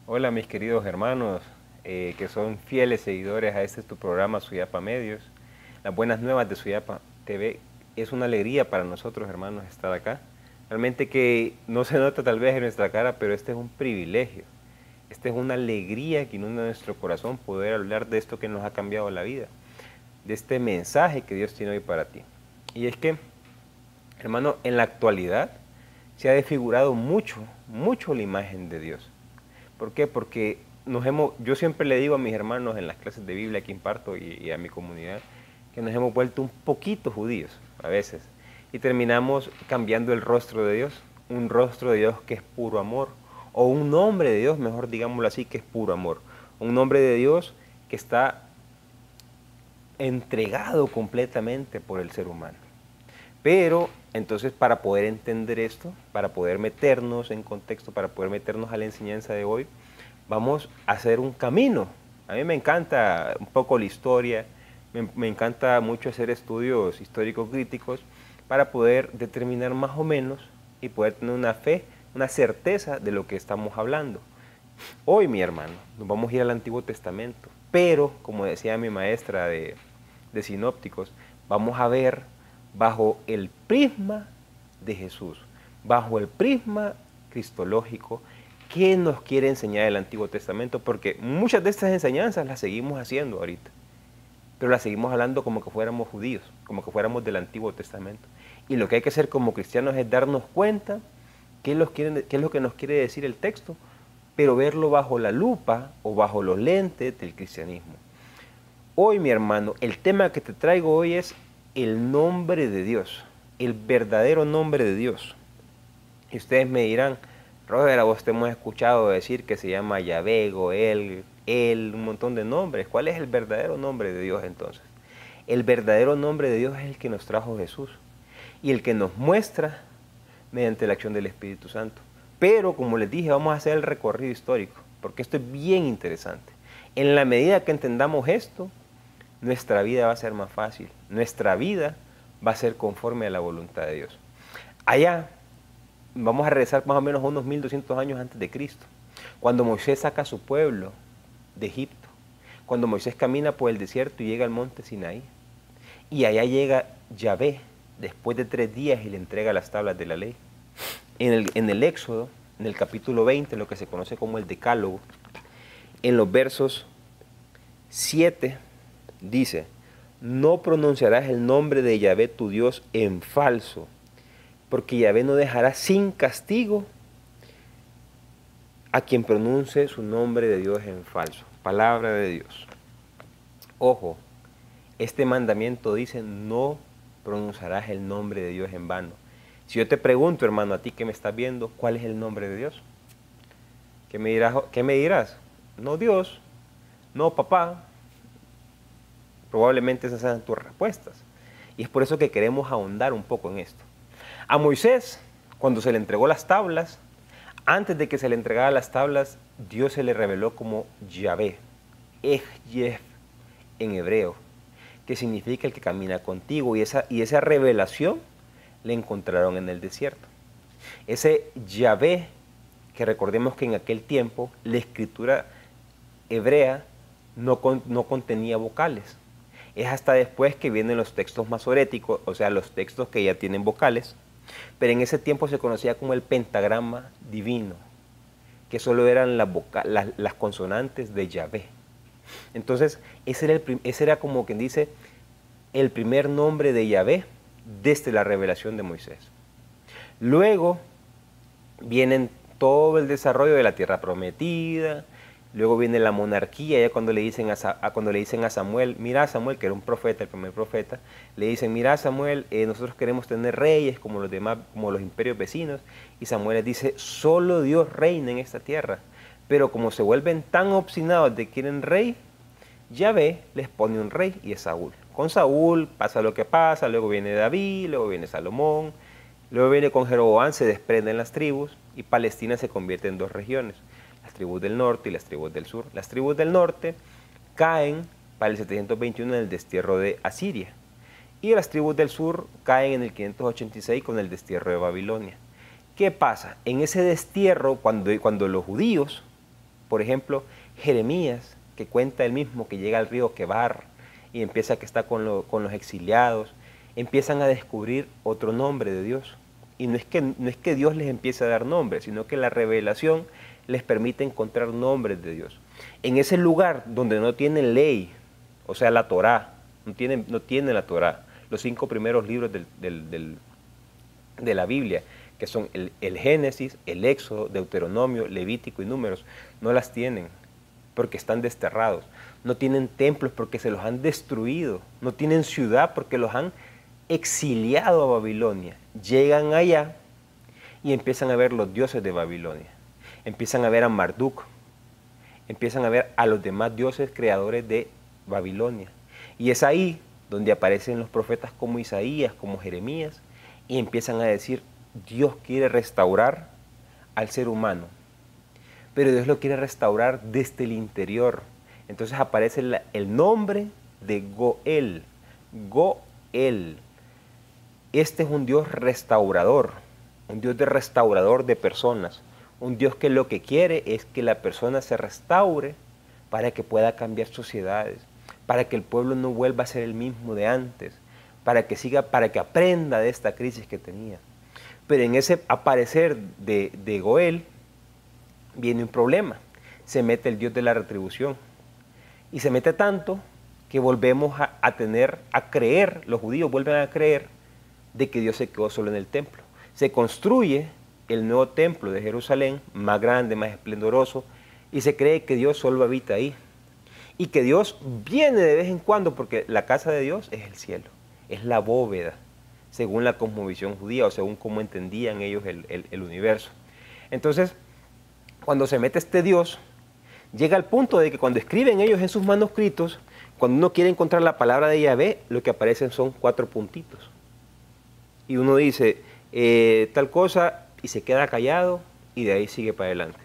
Hola mis queridos hermanos que son fieles seguidores a este tu programa Suyapa Medios. Las buenas nuevas de Suyapa TV. Es una alegría para nosotros, hermanos, estar acá. Realmente que no se nota tal vez en nuestra cara, pero este es un privilegio. Esta es una alegría que inunda nuestro corazón poder hablar de esto que nos ha cambiado la vida, de este mensaje que Dios tiene hoy para ti. Y es que, hermano, en la actualidad se ha desfigurado mucho la imagen de Dios. ¿Por qué? Porque yo siempre le digo a mis hermanos en las clases de Biblia que imparto y a mi comunidad, que nos hemos vuelto un poquito judíos a veces. Y terminamos cambiando el rostro de Dios, un rostro de Dios que es puro amor, o un nombre de Dios, mejor digámoslo así, que es puro amor. Un nombre de Dios que está entregado completamente por el ser humano. Pero entonces, para poder entender esto, para poder meternos en contexto, para poder meternos a la enseñanza de hoy, vamos a hacer un camino. A mí me encanta un poco la historia, me encanta mucho hacer estudios históricos críticos para poder determinar más o menos y poder tener una fe, una certeza de lo que estamos hablando. Hoy, mi hermano, nos vamos a ir al Antiguo Testamento, pero, como decía mi maestra de sinópticos, vamos a ver bajo el prisma de Jesús, bajo el prisma cristológico, qué nos quiere enseñar el Antiguo Testamento, porque muchas de estas enseñanzas las seguimos haciendo ahorita, pero las seguimos hablando como que fuéramos judíos, como que fuéramos del Antiguo Testamento. Y lo que hay que hacer como cristianos es darnos cuenta qué es lo que nos quiere decir el texto, pero verlo bajo la lupa o bajo los lentes del cristianismo. Hoy, mi hermano, el tema que te traigo hoy es el nombre de Dios, el verdadero nombre de Dios. Y ustedes me dirán, Robert, a vos te hemos escuchado decir que se llama Yahvé, Goel, un montón de nombres. ¿Cuál es el verdadero nombre de Dios entonces? El verdadero nombre de Dios es el que nos trajo Jesús y el que nos muestra mediante la acción del Espíritu Santo. Pero, como les dije, vamos a hacer el recorrido histórico, porque esto es bien interesante. En la medida que entendamos esto, nuestra vida va a ser más fácil. Nuestra vida va a ser conforme a la voluntad de Dios. Allá, vamos a regresar más o menos unos 1200 años antes de Cristo, cuando Moisés saca a su pueblo de Egipto, cuando Moisés camina por el desierto y llega al monte Sinaí, y allá llega Yahvé después de 3 días y le entrega las tablas de la ley. En el Éxodo, en el capítulo 20, lo que se conoce como el Decálogo, en los versos 7, dice: no pronunciarás el nombre de Yahvé tu Dios en falso, porque Yahvé no dejará sin castigo a quien pronuncie su nombre de Dios en falso. Palabra de Dios. Ojo, este mandamiento dice: no pronunciarás el nombre de Dios en vano. Si yo te pregunto, hermano, a ti que me estás viendo, ¿cuál es el nombre de Dios? ¿Qué me dirás? ¿Qué me dirás? No Dios, no papá. Probablemente esas sean tus respuestas. Y es por eso que queremos ahondar un poco en esto. A Moisés, cuando se le entregó las tablas, antes de que se le entregara las tablas, Dios se le reveló como Yahvé, Ej-Yef en hebreo, que significa el que camina contigo. Y esa revelación le encontraron en el desierto. Ese Yahvé, que recordemos que en aquel tiempo la escritura hebrea no contenía vocales. Es hasta después que vienen los textos masoréticos, o sea, los textos que ya tienen vocales, pero en ese tiempo se conocía como el pentagrama divino, que solo eran las consonantes de Yahvé. Entonces, ese era como quien dice el primer nombre de Yahvé desde la revelación de Moisés. Luego vienen todo el desarrollo de la tierra prometida. Luego viene la monarquía, ya cuando le dicen a Samuel, mira Samuel, que era un profeta, el primer profeta, le dicen, mira Samuel, nosotros queremos tener reyes como los demás, como los imperios vecinos, y Samuel les dice, solo Dios reina en esta tierra. Pero como se vuelven tan obstinados de que quieren rey, Yahvé les pone un rey y es Saúl. Con Saúl pasa lo que pasa, luego viene David, luego viene Salomón, luego viene con Jeroboam, se desprenden las tribus y Palestina se convierte en 2 regiones. Las tribus del norte y las tribus del sur. Las tribus del norte caen para el 721 en el destierro de Asiria. Y las tribus del sur caen en el 586 con el destierro de Babilonia. ¿Qué pasa? En ese destierro, cuando los judíos Por ejemplo, Jeremías, que cuenta él mismo que llega al río Quebar y empieza que está con los exiliados, empiezan a descubrir otro nombre de Dios. Y no es que Dios les empiece a dar nombres, sino que la revelación les permite encontrar nombres de Dios. En ese lugar donde no tienen ley, o sea, la Torá, no tienen la Torá, los 5 primeros libros de la Biblia, que son el Génesis, el Éxodo, Deuteronomio, Levítico y Números, no las tienen porque están desterrados. No tienen templos porque se los han destruido. No tienen ciudad porque los han exiliado a Babilonia. Llegan allá y empiezan a ver los dioses de Babilonia. Empiezan a ver a Marduk. Empiezan a ver a los demás dioses creadores de Babilonia. Y es ahí donde aparecen los profetas como Isaías, como Jeremías, y empiezan a decir, Dios quiere restaurar al ser humano, pero Dios lo quiere restaurar desde el interior. Entonces aparece el nombre de Goel. Goel. Este es un Dios restaurador, un Dios restaurador de personas, un Dios que lo que quiere es que la persona se restaure para que pueda cambiar sociedades, para que el pueblo no vuelva a ser el mismo de antes, para que aprenda de esta crisis que tenía. Pero en ese aparecer de Goel viene un problema. Se mete el Dios de la retribución. Y se mete tanto que volvemos a creer, los judíos vuelven a creer de que Dios se quedó solo en el templo. Se construye el nuevo templo de Jerusalén, más grande, más esplendoroso, y se cree que Dios solo habita ahí. Y que Dios viene de vez en cuando, porque la casa de Dios es el cielo, es la bóveda, según la cosmovisión judía o según cómo entendían ellos el universo. Entonces, cuando se mete este Dios, llega al punto de que cuando escriben ellos en sus manuscritos, cuando uno quiere encontrar la palabra de Yahvé, lo que aparecen son 4 puntitos. Y uno dice tal cosa y se queda callado y de ahí sigue para adelante.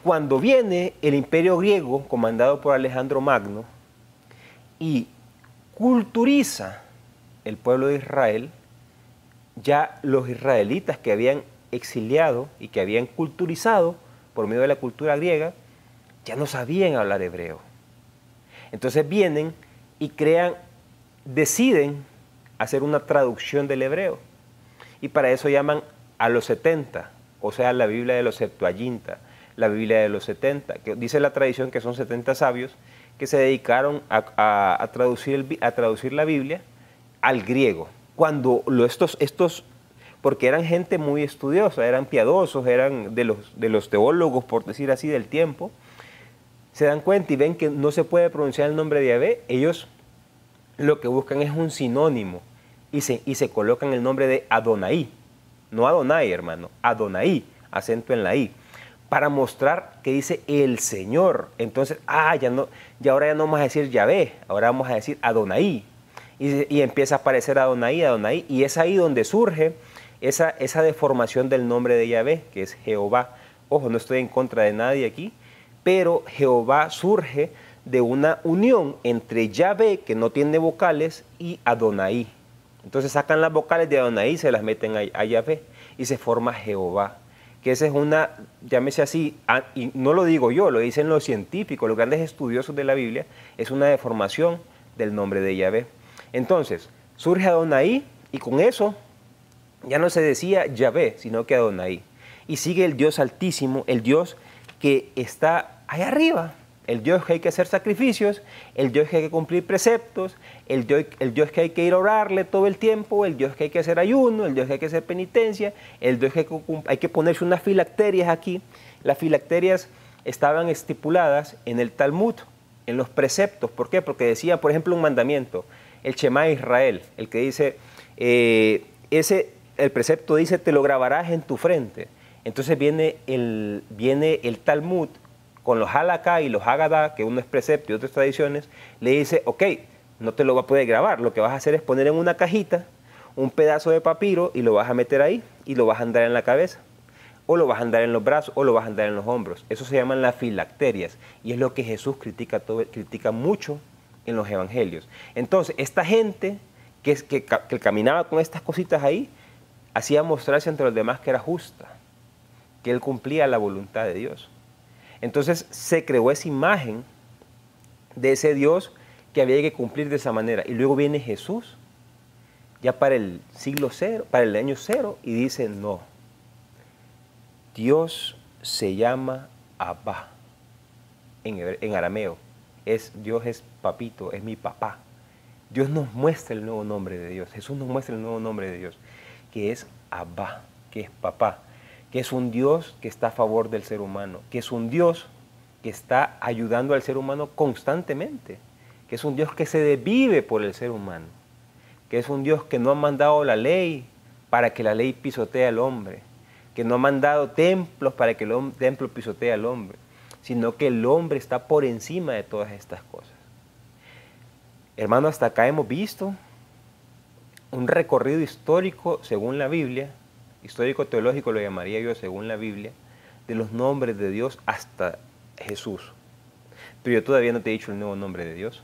Cuando viene el imperio griego, comandado por Alejandro Magno, y culturiza el pueblo de Israel, ya los israelitas que habían exiliado y que habían culturizado por medio de la cultura griega, ya no sabían hablar hebreo. Entonces vienen y deciden hacer una traducción del hebreo. Y para eso llaman a los 70, o sea, la Biblia de los Septuaginta, la Biblia de los 70, que dice la tradición que son 70 sabios que se dedicaron a traducir la Biblia al griego. Cuando porque eran gente muy estudiosa, eran piadosos, eran de los teólogos, por decir así, del tiempo, se dan cuenta y ven que no se puede pronunciar el nombre de Yahvé, ellos lo que buscan es un sinónimo y se colocan el nombre de Adonai, no Adonai, hermano, Adonai, acento en la I, para mostrar que dice el Señor. Entonces, ya ahora ya no vamos a decir Yahvé, ahora vamos a decir Adonai. Y empieza a aparecer Adonai, Adonai, y es ahí donde surge esa deformación del nombre de Yahvé, que es Jehová. Ojo, no estoy en contra de nadie aquí, pero Jehová surge de una unión entre Yahvé, que no tiene vocales, y Adonai. Entonces sacan las vocales de Adonai y se las meten a Yahvé, y se forma Jehová. Que esa es una, llámese así, y no lo digo yo, lo dicen los científicos, los grandes estudiosos de la Biblia, es una deformación del nombre de Yahvé. Entonces, surge Adonai y con eso ya no se decía Yahvé, sino que Adonai. Y sigue el Dios altísimo, el Dios que está allá arriba, el Dios que hay que hacer sacrificios, el Dios que hay que cumplir preceptos, el Dios que hay que ir a orarle todo el tiempo, el Dios que hay que hacer ayuno, el Dios que hay que hacer penitencia, el Dios que hay que ponerse unas filacterias aquí. Las filacterias estaban estipuladas en el Talmud, en los preceptos. ¿Por qué? Porque decía, por ejemplo, un mandamiento, el Shema Israel, el que dice, el precepto dice, te lo grabarás en tu frente. Entonces viene el Talmud con los Halaká y los Hagadá, que uno es precepto y otras tradiciones, le dice, ok, no te lo va a poder grabar, lo que vas a hacer es poner en una cajita un pedazo de papiro y lo vas a meter ahí y lo vas a andar en la cabeza, o lo vas a andar en los brazos, o lo vas a andar en los hombros. Eso se llaman las filacterias y es lo que Jesús critica mucho en los evangelios. Entonces, esta gente que caminaba con estas cositas ahí, hacía mostrarse entre los demás que era justa, que él cumplía la voluntad de Dios. Entonces se creó esa imagen de ese Dios que había que cumplir de esa manera. Y luego viene Jesús, ya para el siglo cero, para el año cero, y dice, no, Dios se llama Abba, en arameo. Dios es papito, es mi papá. Dios nos muestra el nuevo nombre de Dios. Jesús nos muestra el nuevo nombre de Dios, que es Abba, que es papá, que es un Dios que está a favor del ser humano, que es un Dios que está ayudando al ser humano constantemente, que es un Dios que se desvive por el ser humano, que es un Dios que no ha mandado la ley para que la ley pisotee al hombre, que no ha mandado templos para que el templo pisotee al hombre, sino que el hombre está por encima de todas estas cosas. Hermano, hasta acá hemos visto un recorrido histórico según la Biblia, histórico-teológico lo llamaría yo según la Biblia, de los nombres de Dios hasta Jesús. Pero yo todavía no te he dicho el nuevo nombre de Dios,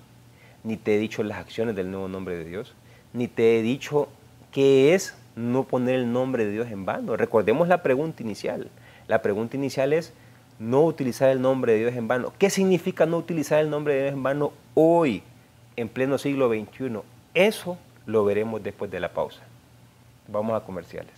ni te he dicho las acciones del nuevo nombre de Dios, ni te he dicho qué es no poner el nombre de Dios en vano. Recordemos la pregunta inicial. La pregunta inicial es no utilizar el nombre de Dios en vano. ¿Qué significa no utilizar el nombre de Dios en vano hoy, en pleno siglo XXI? Eso lo veremos después de la pausa. Vamos a comerciales.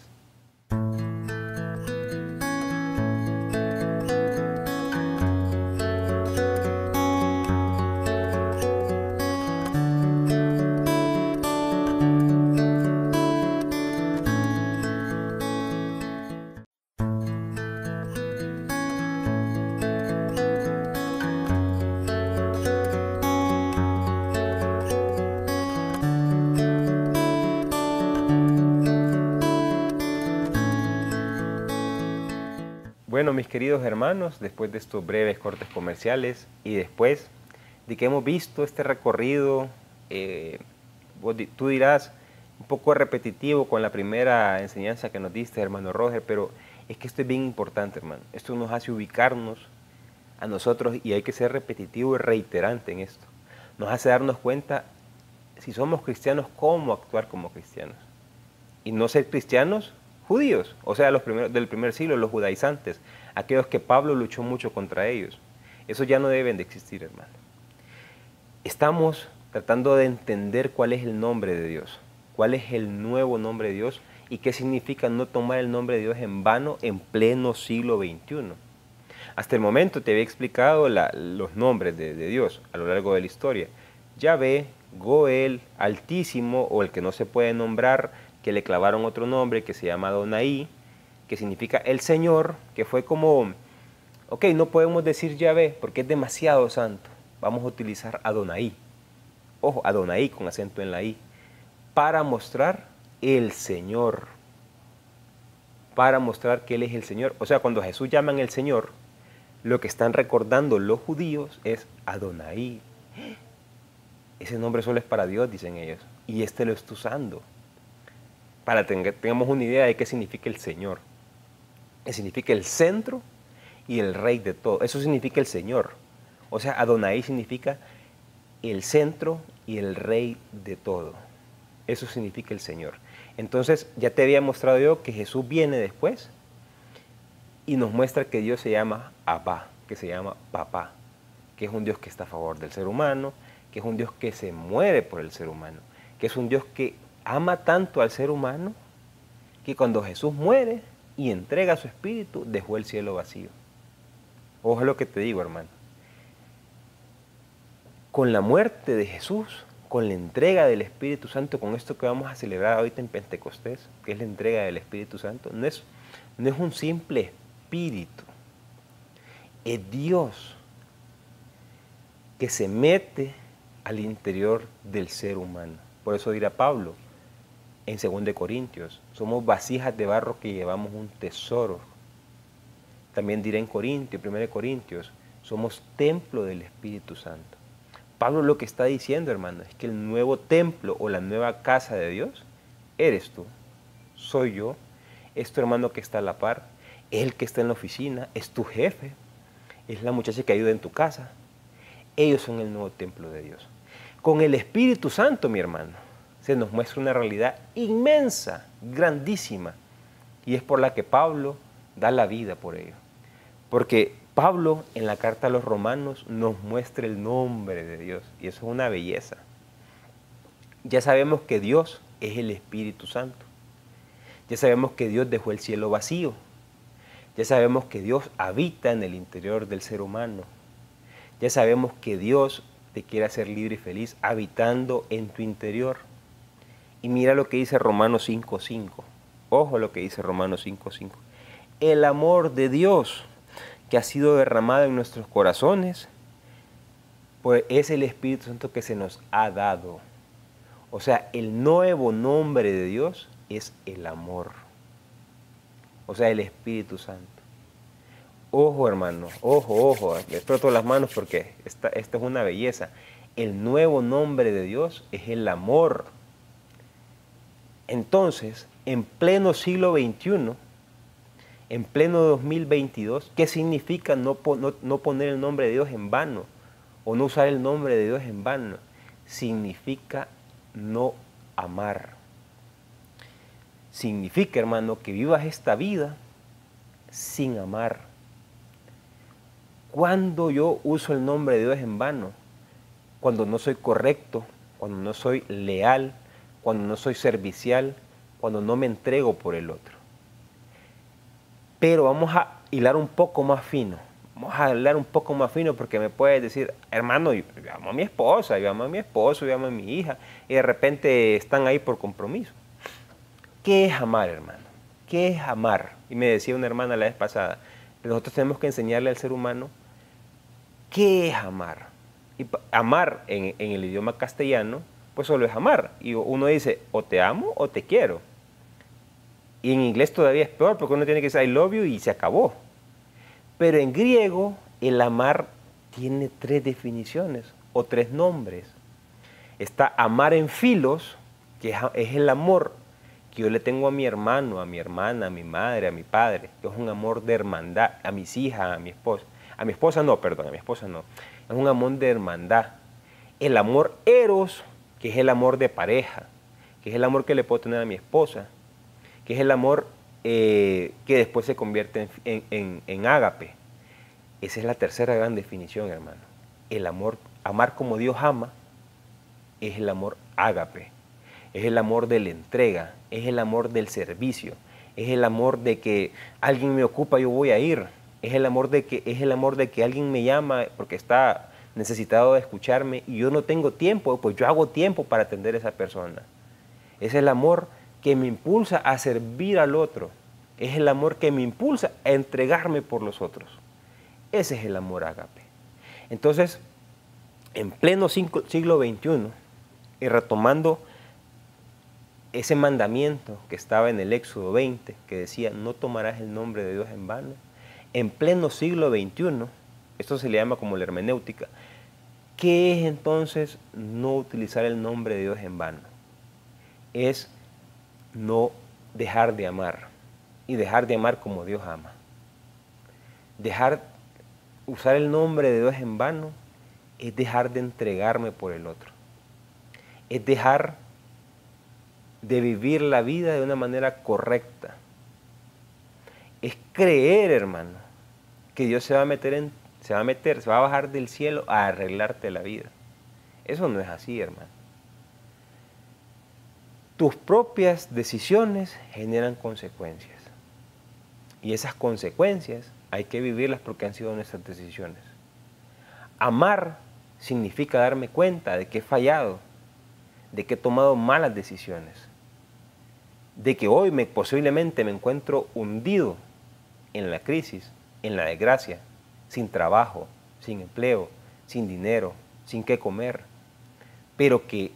Bueno, mis queridos hermanos, después de estos breves cortes comerciales y después de que hemos visto este recorrido, tú dirás, un poco repetitivo con la primera enseñanza que nos diste, hermano Roger, pero es que esto es bien importante, hermano. Esto nos hace ubicarnos a nosotros y hay que ser repetitivo y reiterante en esto. Nos hace darnos cuenta, si somos cristianos, cómo actuar como cristianos. Y no ser cristianos judíos, o sea, del primer siglo, los judaizantes, aquellos que Pablo luchó mucho contra ellos. Esos ya no deben de existir, hermano. Estamos tratando de entender cuál es el nombre de Dios, cuál es el nuevo nombre de Dios y qué significa no tomar el nombre de Dios en vano en pleno siglo XXI. Hasta el momento te había explicado los nombres de Dios a lo largo de la historia. Yahvé, Goel, Altísimo, o el que no se puede nombrar, que le clavaron otro nombre que se llama Adonai, que significa el Señor, que fue como, ok, no podemos decir Yahvé porque es demasiado santo, vamos a utilizar Adonai. Ojo, Adonai con acento en la I, para mostrar el Señor, para mostrar que Él es el Señor. O sea, cuando a Jesús llaman el Señor, lo que están recordando los judíos es Adonai. Ese nombre solo es para Dios, dicen ellos, y este lo está usando para que tengamos una idea de qué significa el Señor. Que significa el centro y el rey de todo. Eso significa el Señor. O sea, Adonai significa el centro y el rey de todo. Eso significa el Señor. Entonces, ya te había mostrado yo que Jesús viene después y nos muestra que Dios se llama Abba, que se llama Papá, que es un Dios que está a favor del ser humano, que es un Dios que se muere por el ser humano, que es un Dios que ama tanto al ser humano que cuando Jesús muere y entrega su espíritu, dejó el cielo vacío. Ojo lo que te digo, hermano. Con la muerte de Jesús, con la entrega del Espíritu Santo, con esto que vamos a celebrar ahorita en Pentecostés, que es la entrega del Espíritu Santo, no es un simple espíritu, es Dios que se mete al interior del ser humano. Por eso dirá Pablo en 2 Corintios, somos vasijas de barro que llevamos un tesoro. También dirá en 1 Corintios, somos templo del Espíritu Santo. Pablo lo que está diciendo, hermano, es que el nuevo templo o la nueva casa de Dios eres tú, soy yo, es tu hermano que está a la par, es el que está en la oficina, es tu jefe, es la muchacha que ayuda en tu casa. Ellos son el nuevo templo de Dios. Con el Espíritu Santo, mi hermano, se nos muestra una realidad inmensa, grandísima, y es por la que Pablo da la vida por ello. Porque Pablo en la carta a los Romanos nos muestra el nombre de Dios y eso es una belleza. Ya sabemos que Dios es el Espíritu Santo. Ya sabemos que Dios dejó el cielo vacío. Ya sabemos que Dios habita en el interior del ser humano. Ya sabemos que Dios te quiere hacer libre y feliz habitando en tu interior. Y mira lo que dice Romanos 5:5. Ojo lo que dice Romanos 5:5. El amor de Dios que ha sido derramado en nuestros corazones, pues es el Espíritu Santo que se nos ha dado. O sea, el nuevo nombre de Dios es el amor. O sea, el Espíritu Santo. Ojo, hermano, ojo, les froto las manos porque esto es una belleza. El nuevo nombre de Dios es el amor. Entonces, en pleno siglo XXI, en pleno 2022, ¿qué significa no poner el nombre de Dios en vano? O no usar el nombre de Dios en vano. Significa no amar. Significa, hermano, que vivas esta vida sin amar. ¿Cuándo yo uso el nombre de Dios en vano? Cuando no soy correcto, cuando no soy leal, cuando no soy servicial, cuando no me entrego por el otro. Pero vamos a hilar un poco más fino. Vamos a hablar un poco más fino porque me puedes decir, hermano, yo amo a mi esposa, yo amo a mi esposo, yo amo a mi hija, y de repente están ahí por compromiso. ¿Qué es amar, hermano? ¿Qué es amar? Y me decía una hermana la vez pasada, nosotros tenemos que enseñarle al ser humano qué es amar. Y amar en el idioma castellano, pues solo es amar. Y uno dice, o te amo o te quiero. Y en inglés todavía es peor porque uno tiene que decir I love you y se acabó. Pero en griego el amar tiene 3 definiciones o 3 nombres. Está amar en filos, que es el amor que yo le tengo a mi hermano, a mi hermana, a mi madre, a mi padre, que es un amor de hermandad, a mis hijas, a mi esposa. A mi esposa no. Es un amor de hermandad. El amor eros, que es el amor de pareja, que es el amor que le puedo tener a mi esposa, que es el amor que después se convierte en ágape. Esa es la tercera gran definición, hermano. El amor, amar como Dios ama, es el amor ágape. Es el amor de la entrega, es el amor del servicio, es el amor de que alguien me ocupa, yo voy a ir. Es el amor de que alguien me llama porque está necesitado de escucharme y yo no tengo tiempo, pues yo hago tiempo para atender a esa persona. Es el amor que me impulsa a servir al otro. Es el amor que me impulsa a entregarme por los otros. Ese es el amor ágape. Entonces, en pleno siglo XXI, y retomando ese mandamiento que estaba en el Éxodo 20, que decía, no tomarás el nombre de Dios en vano, en pleno siglo XXI, esto se le llama como la hermenéutica, ¿qué es entonces no utilizar el nombre de Dios en vano? Es no dejar de amar, y dejar de amar como Dios ama. Usar el nombre de Dios en vano es dejar de entregarme por el otro. Es dejar de vivir la vida de una manera correcta. Es creer, hermano, que Dios se va a bajar del cielo a arreglarte la vida. Eso no es así, hermano. Tus propias decisiones generan consecuencias. Y esas consecuencias hay que vivirlas porque han sido nuestras decisiones. Amar significa darme cuenta de que he fallado, de que he tomado malas decisiones, de que hoy posiblemente me encuentro hundido en la crisis, en la desgracia, sin trabajo, sin empleo, sin dinero, sin qué comer, pero que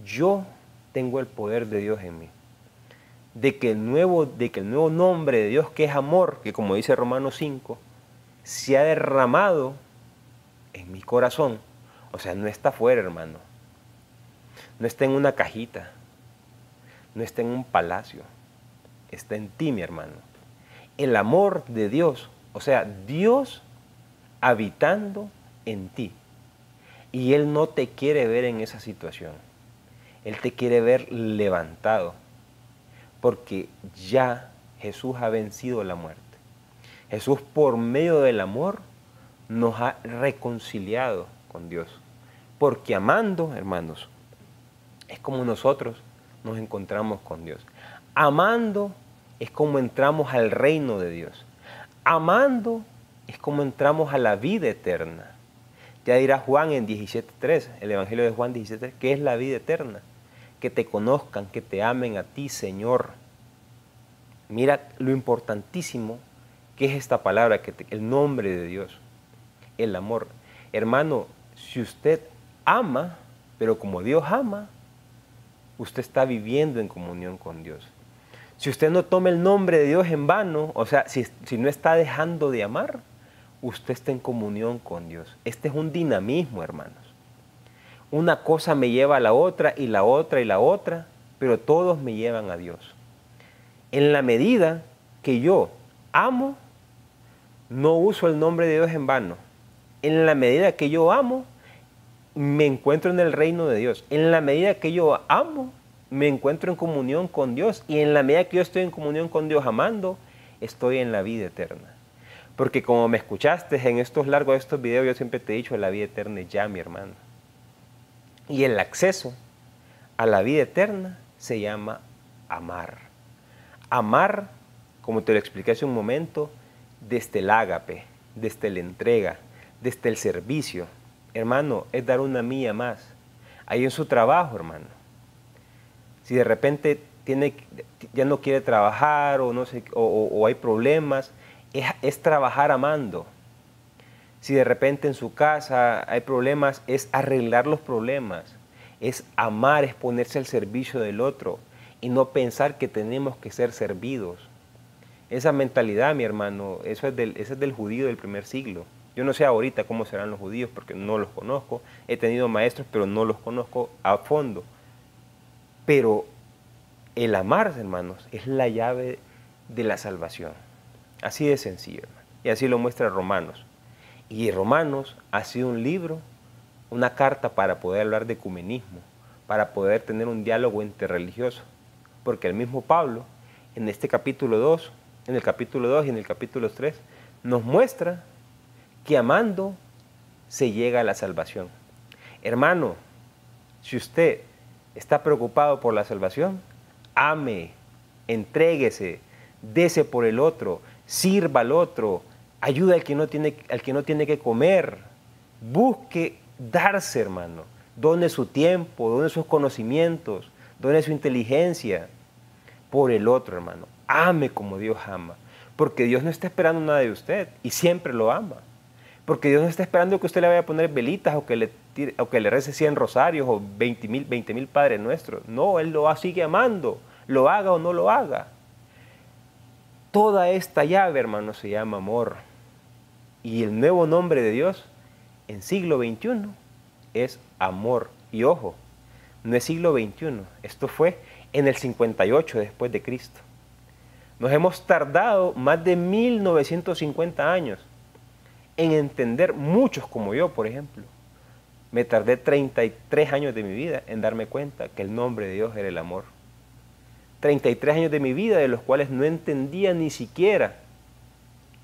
yo tengo el poder de Dios en mí. De que el nuevo nombre de Dios, que es amor, que como dice Romanos 5, se ha derramado en mi corazón. O sea, no está afuera, hermano. No está en una cajita. No está en un palacio. Está en ti, mi hermano. El amor de Dios, o sea, Dios habitando en ti. Y Él no te quiere ver en esa situación. Él te quiere ver levantado. Porque ya Jesús ha vencido la muerte. Jesús, por medio del amor, nos ha reconciliado con Dios. Porque amando, hermanos, es como nosotros nos encontramos con Dios. Amando es como entramos al reino de Dios. Amando es como entramos a la vida eterna. Ya dirá Juan en 17.3, el Evangelio de Juan 17.3, ¿qué es la vida eterna? Que te conozcan, que te amen a ti, Señor. Mira lo importantísimo que es esta palabra, el nombre de Dios, el amor. Hermano, si usted ama, pero como Dios ama, usted está viviendo en comunión con Dios. Si usted no toma el nombre de Dios en vano, o sea, si no está dejando de amar, usted está en comunión con Dios. Este es un dinamismo, hermanos. Una cosa me lleva a la otra y la otra y la otra, pero todos me llevan a Dios. En la medida que yo amo, no uso el nombre de Dios en vano. En la medida que yo amo, me encuentro en el reino de Dios. En la medida que yo amo, me encuentro en comunión con Dios. Y en la medida que yo estoy en comunión con Dios amando, estoy en la vida eterna. Porque como me escuchaste en estos largos de estos videos, yo siempre te he dicho, la vida eterna es ya, mi hermano. Y el acceso a la vida eterna se llama amar. Amar, como te lo expliqué hace un momento, desde el ágape, desde la entrega, desde el servicio. Hermano, es dar una milla más. Ahí en su trabajo, hermano. Si de repente ya no quiere trabajar o, no sé, o hay problemas, es trabajar amando. Si de repente en su casa hay problemas, es arreglar los problemas. Es amar, es ponerse al servicio del otro y no pensar que tenemos que ser servidos. Esa mentalidad, mi hermano, ese es del judío del primer siglo. Yo no sé ahorita cómo serán los judíos porque no los conozco. He tenido maestros, pero no los conozco a fondo. Pero el amar, hermanos, es la llave de la salvación. Así de sencillo, hermano. Y así lo muestra Romanos. Y Romanos ha sido un libro, una carta para poder hablar de ecumenismo, para poder tener un diálogo interreligioso. Porque el mismo Pablo, en este capítulo 2, en el capítulo 2 y en el capítulo 3, nos muestra que amando se llega a la salvación. Hermano, si usted está preocupado por la salvación, ame, entréguese, dese por el otro, sirva al otro, ayuda al que no tiene que comer, busque darse, hermano, done su tiempo, done sus conocimientos, done su inteligencia por el otro, hermano. Ame como Dios ama, porque Dios no está esperando nada de usted y siempre lo ama. Porque Dios no está esperando que usted le vaya a poner velitas o que le rece 100 rosarios o 20,000 Padres Nuestros. No, Él lo sigue amando, lo haga o no lo haga. Toda esta llave, hermano, se llama amor. Y el nuevo nombre de Dios en siglo XXI es amor. Y ojo, no es siglo XXI, esto fue en el 58 después de Cristo. Nos hemos tardado más de 1950 años en entender, muchos como yo, por ejemplo. Me tardé 33 años de mi vida en darme cuenta que el nombre de Dios era el amor. 33 años de mi vida de los cuales no entendía ni siquiera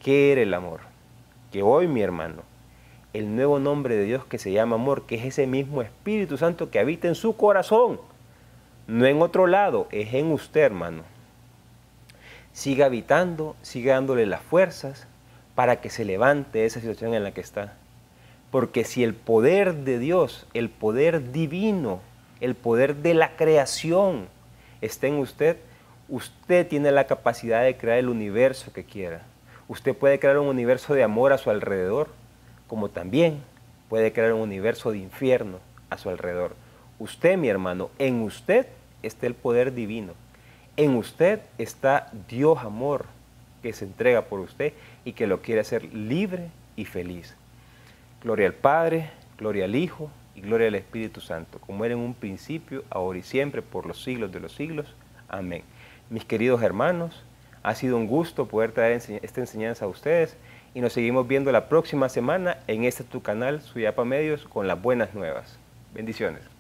qué era el amor. Que hoy, mi hermano, el nuevo nombre de Dios que se llama amor, que es ese mismo Espíritu Santo que habita en su corazón, no en otro lado, es en usted, hermano. Siga habitando, siga dándole las fuerzas para que se levante de esa situación en la que está. Porque si el poder de Dios, el poder divino, el poder de la creación está en usted, usted tiene la capacidad de crear el universo que quiera. Usted puede crear un universo de amor a su alrededor, como también puede crear un universo de infierno a su alrededor. Usted, mi hermano, en usted está el poder divino. En usted está Dios amor, que se entrega por usted y que lo quiere hacer libre y feliz. Gloria al Padre, gloria al Hijo y gloria al Espíritu Santo, como era en un principio, ahora y siempre, por los siglos de los siglos. Amén. Mis queridos hermanos, ha sido un gusto poder traer esta enseñanza a ustedes y nos seguimos viendo la próxima semana en este tu canal, Suyapa Medios, con las buenas nuevas. Bendiciones.